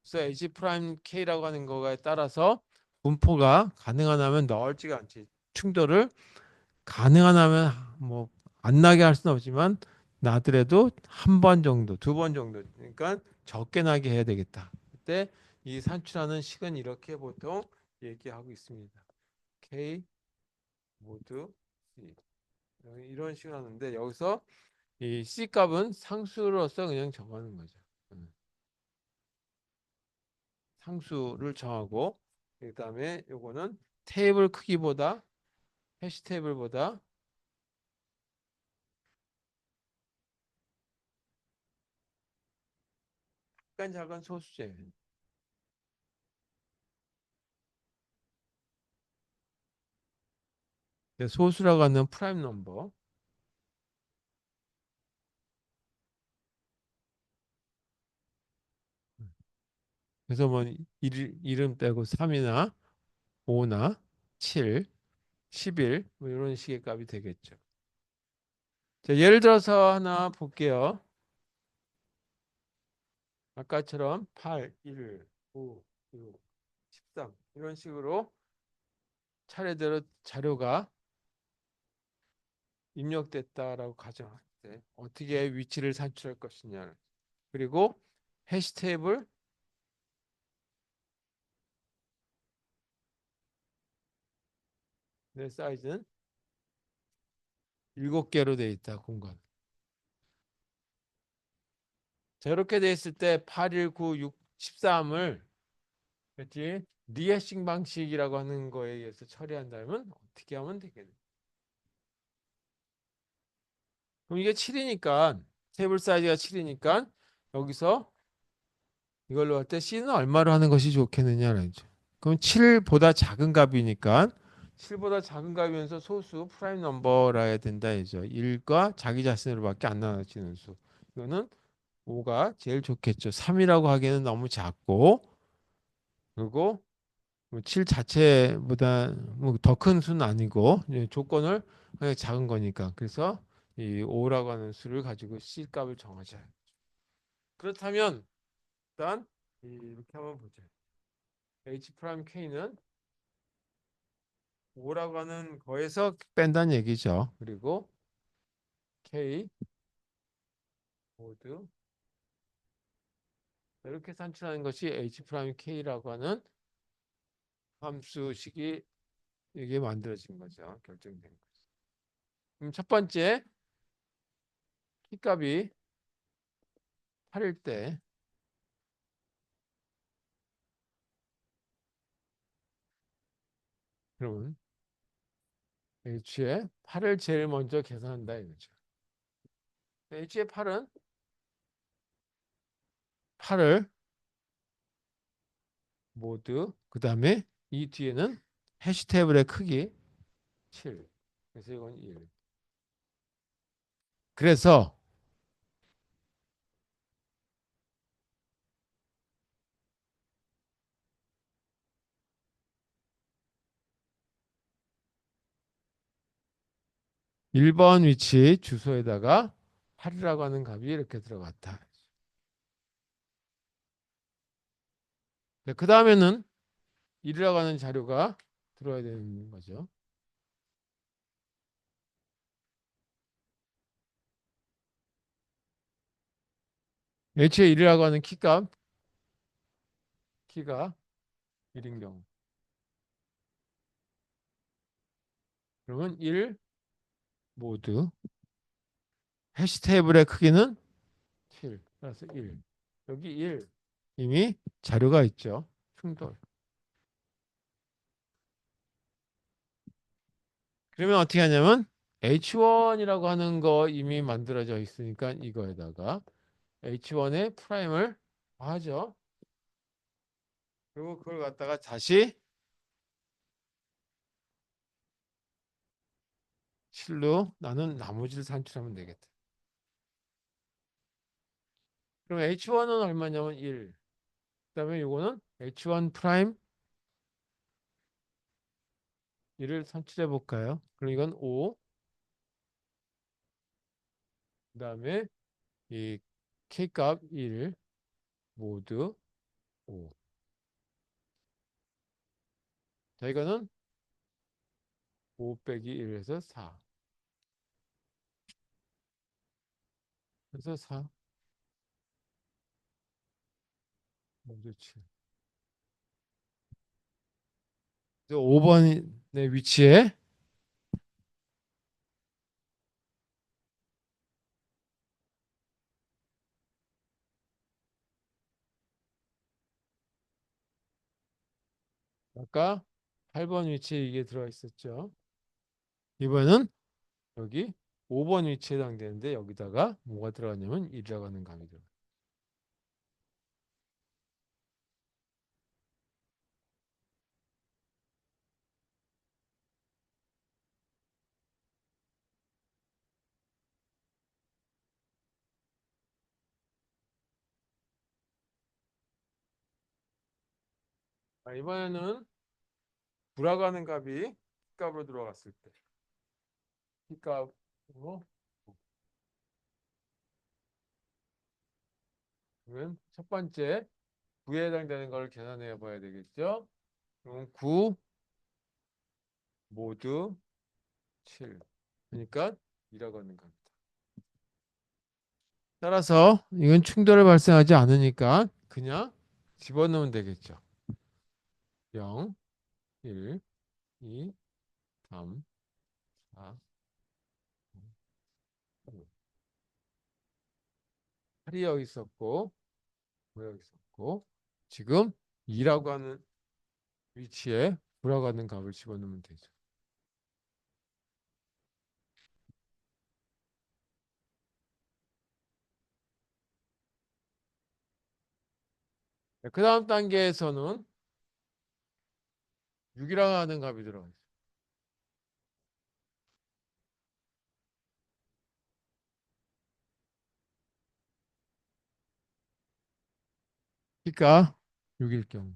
그래서 h 프라임 k라고 하는 거에 따라서 분포가 가능한 하면 넓지가 않지. 충돌을 가능한 하면 뭐 안 나게 할 수는 없지만 나더라도 한 번 정도, 두 번 정도. 그러니까 적게 나게 해야 되겠다. 그때 이 산출하는 식은 이렇게 보통 얘기하고 있습니다. K 모두 C. 이런 식으로 하는데 여기서 이 C 값은 상수로서 그냥 정하는 거죠. 상수를 정하고 그다음에 요거는 테이블 크기보다 해시 테이블보다 약간 작은 소수제. 소수라고 하는 프라임 넘버. 그래서 뭐 이름 빼고 3이나 5나 7, 11, 뭐 이런 식의 값이 되겠죠. 자, 예를 들어서 하나 볼게요. 아까처럼 8, 1, 5, 6, 13 이런 식으로 차례대로 자료가 입력됐다라고 가정할 때 어떻게 위치를 산출할 것이냐. 그리고 해시 테이블 내 사이즈는 7개로 되어 있다. 공간. 자, 이렇게 되어 있을 때 8, 1, 9, 6, 13을 그렇지? 리해싱 방식이라고 하는 거에 의해서 처리한다면 어떻게 하면 되겠냐? 그럼 이게 7이니까 테이블 사이즈가 7이니까 여기서 이걸로 할 때 C는 얼마로 하는 것이 좋겠느냐는 거죠. 그럼 7보다 작은 값이니까 7보다 작은 값이면서 소수 프라임 넘버라 해야 된다 이죠. 1과 자기 자신으로밖에 안 나눠지는 수. 이거는 5가 제일 좋겠죠. 3이라고 하기에는 너무 작고 그리고 뭐7 자체보다 뭐 더 큰 수는 아니고 조건을 그냥 작은 거니까. 그래서 이 5라고 하는 수를 가지고 C 값을 정하자. 그렇다면 일단 이렇게 한번 보자. H 프라임 K는 5라고 하는 거에서 뺀다는 얘기죠. 그리고 K 모두 이렇게 산출하는 것이 H 프라임 K라고 하는 함수식이 이게 만들어진 거죠. 결정된 거죠. 그럼 첫 번째 키 값이 8일 때 그러면 H의 8을 제일 먼저 계산한다 이거죠. H의 8은 8을 모두 그 다음에 이 뒤에는 해시 테이블의 크기 7. 그래서 이건 1. 그래서 1번 위치 주소에다가 8이라고 하는 값이 이렇게 들어갔다. 그 다음에는 1이라고 하는 자료가 들어야 되는 거죠. H의 1이라고 하는 키가 1인 경우. 그러면 1 모두 해시 테이블의 크기는 7. 따라서 1. 여기 1 이미 자료가 있죠. 충돌. 그러면 어떻게 하냐면 H1이라고 하는 거 이미 만들어져 있으니까 이거에다가 H1의 프라임을 하죠. 그리고 그걸 갖다가 다시 7로 나는 나머지를 산출하면 되겠다. 그럼 H1은 얼마냐면 1. 그다음에 이거는 H1 프라임 1을 산출해 볼까요? 그럼 이건 5. 그다음에 이 K 값 1 모두 5. 자, 이거는 5 빼기 1에서 4. 그래서 4 모두 7. 5번의 위치에 아까 8번 위치에 이게 들어가 있었죠. 이번은 여기 5번 위치에 해당되는데 여기다가 뭐가 들어가냐면 1이라고 하는 값이 들어가요. 이번에는 돌아가는 값이 값으로 들어갔을 때 값으로 그러면 첫 번째 9에 해당되는 걸 계산해 봐야 되겠죠. 그럼 9 모두 7. 그러니까 2라고 하는 겁니다. 따라서 이건 충돌이 발생하지 않으니까 그냥 집어넣으면 되겠죠. 0, 1, 2, 3, 4, 5. 8이 여기 있었고 9 여기 있었고 지금 2라고 하는 위치에 9라고 하는 값을 집어넣으면 되죠. 그 다음 단계에서는 6이라고 하는 값이 들어가요. 그러니까 6일 경우.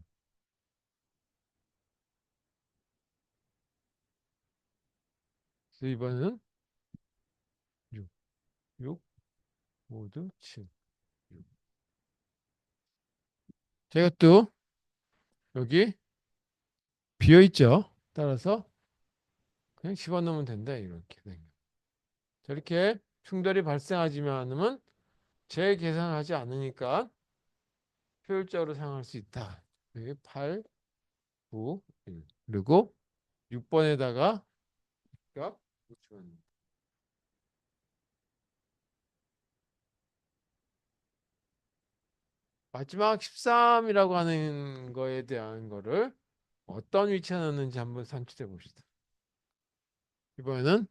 그래서 이번에는 6, 6 모두 7. 제가 또 여기 비어 있죠. 따라서 그냥 집어넣으면 된다. 이렇게 된 거. 저렇게 충돌이 발생하지만은 재계산하지 않으니까 효율적으로 사용할 수 있다. 여기 8, 9, 1. 그리고 6번에다가 값 붙여줍니다. 마지막 13이라고 하는 거에 대한 거를 어떤 위치에 넣는지 한번 산출해 봅시다. 이번에는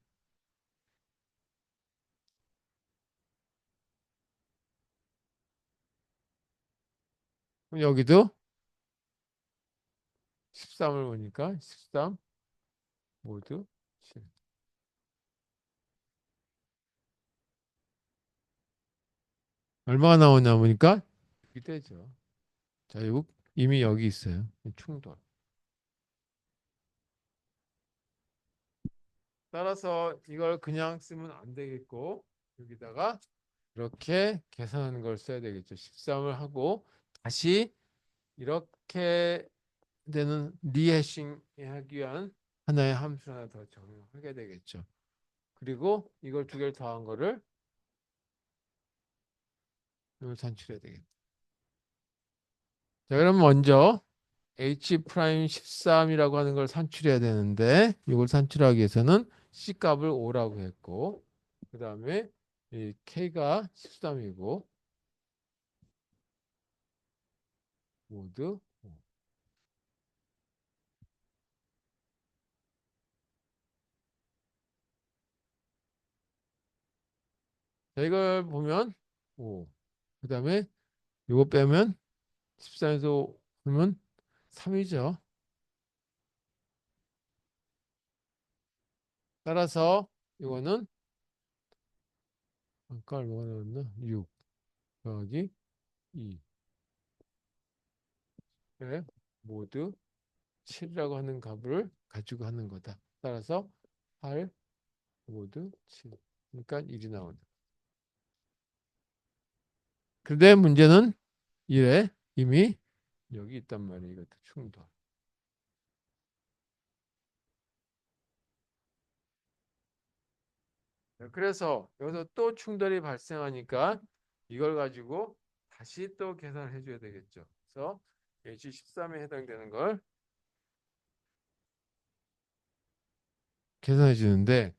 여기도 13을 보니까 13 모두 7. 얼마가 나오냐 보니까 이렇게 되죠. 자, 이거 이미 여기 있어요. 충돌. 따라서 이걸 그냥 쓰면 안 되겠고 여기다가 이렇게 계산하는 걸 써야 되겠죠. 13을 하고 다시 이렇게 되는 리해싱 하기 위한 하나의 함수 하나 더 적용하게 되겠죠. 그리고 이걸 두 개를 더한 거를 이걸 산출해야 되겠죠. 자, 그럼 먼저 h 프라임 13이라고 하는 걸 산출해야 되는데 이걸 산출하기 위해서는 c 값을 5라고 했고 그 다음에 이 k가 13이고 모두 5. 자, 이걸 보면 5. 그 다음에 이거 빼면 14에서 보면 3이죠. 따라서 이거는 아까 얼마가 나왔나? 6 더하기 2. 에 모두 7이라고 하는 값을 가지고 하는 거다. 따라서 8 모두 7. 그러니까 1이 나온다. 근데 문제는 1에 이미 여기 있단 말이에요. 이것도 충돌. 그래서 여기서 또 충돌이 발생하니까 이걸 가지고 다시 또 계산을 해줘야 되겠죠. 그래서 H13에 해당되는 걸 계산해 주는데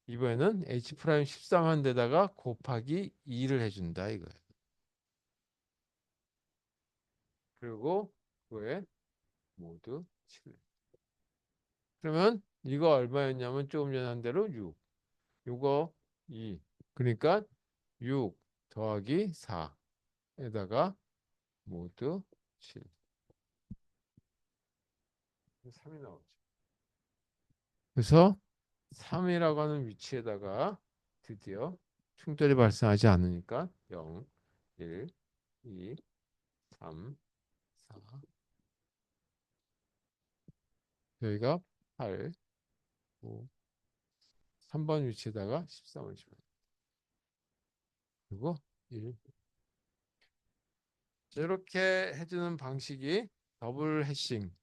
이번에는 H 프라임 13 한 데다가 곱하기 2를 해준다 이거예요. 그리고 그거에 모두 7. 그러면 이거 얼마였냐면 조금 전에 한 대로 6. 이거 2. 그러니까 6 더하기 4에다가 모두 7. 3이 나오죠. 그래서 3이라고 하는 위치에다가 드디어 충돌이 발생하지 않으니까 0, 1, 2, 3, 4. 여기가 8, 5, 3번 위치에다가 13을 집어넣어요. 그리고 1. 이렇게 해주는 방식이 더블 해싱.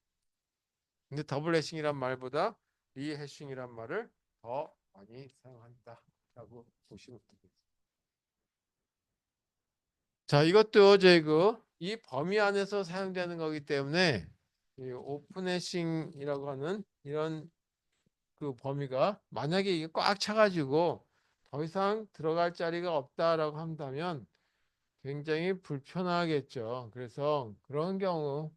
근데 더블 해싱이란 말보다 리 해싱이란 말을 더 많이 사용한다라고 보시면 되겠습니다. 자, 이것도 이 범위 안에서 사용되는 거기 때문에 이 오픈 해싱이라고 하는 이런 그 범위가 만약에 이게 꽉 차가지고 더 이상 들어갈 자리가 없다라고 한다면 굉장히 불편하겠죠. 그래서 그런 경우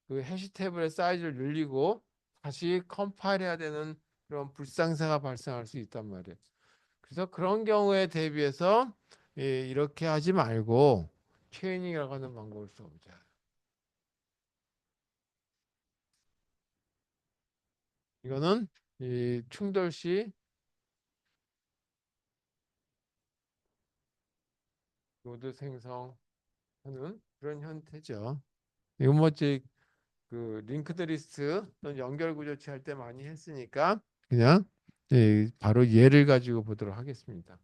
그 해시 테이블의 사이즈를 늘리고 다시 컴파일 해야 되는 그런 불상사가 발생할 수 있단 말이에요. 그래서 그런 경우에 대비해서 이렇게 하지 말고 체이닝이라고 하는 방법을 써보자. 이거는 이 충돌 시 노드 생성 하는 그런 형태죠. 이건 뭐 이제 그 링크드 리스트 또는 연결 구조치 할 때 많이 했으니까 그냥 바로 예를 가지고 보도록 하겠습니다.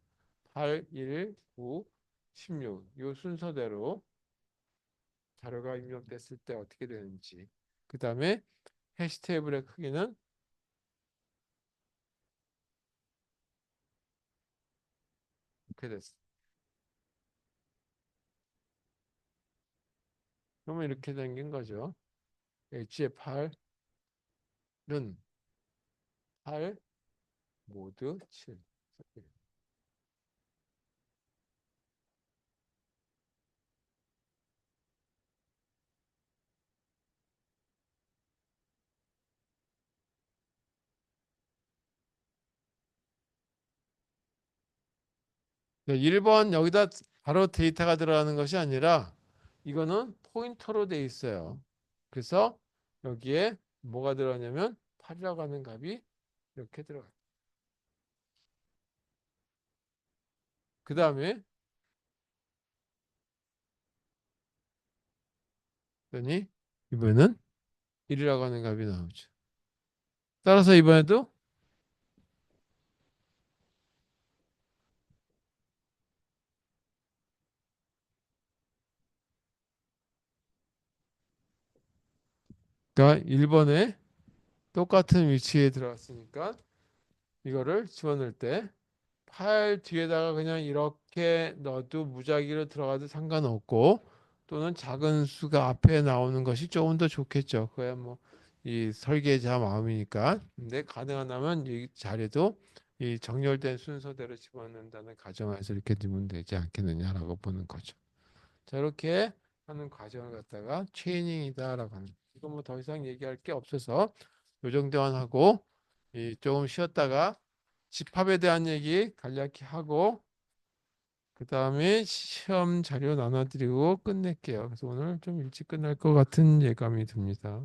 8, 1, 9, 16 이 순서대로 자료가 입력됐을 때 어떻게 되는지. 그 다음에 해시 테이블의 크기는 이렇게 됐어. 그러면 이렇게 생긴 거죠. H의 8은 8 모드 7. 네, 1번 여기다 바로 데이터가 들어가는 것이 아니라 이거는 포인터로 돼 있어요. 그래서 여기에 뭐가 들어가냐면 8이라고 하는 값이 이렇게 들어가요. 그 다음에 이번에는 1이라고 하는 값이 나오죠. 따라서 이번에도 그러니까 1번에 똑같은 위치에 들어갔으니까 이거를 집어넣을 때 8 뒤에다가 그냥 이렇게 넣어도 무작위로 들어가도 상관없고 또는 작은 수가 앞에 나오는 것이 조금 더 좋겠죠. 그야 뭐 이 설계자 마음이니까. 근데 가능하다면 이 자리도 이 정렬된 순서대로 집어넣는다는 가정에서 이렇게 두면 되지 않겠느냐라고 보는 거죠. 자, 이렇게 하는 과정을 갖다가 트레이닝이다라고 하는. 이거 뭐 더 이상 얘기할 게 없어서 요 정도만 하고 이 조금 쉬었다가 집합에 대한 얘기 간략히 하고 그 다음에 시험 자료 나눠드리고 끝낼게요. 그래서 오늘 좀 일찍 끝날 것 같은 예감이 듭니다.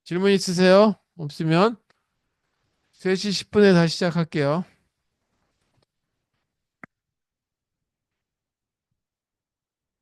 질문 있으세요? 없으면 3시 10분에 다시 시작할게요.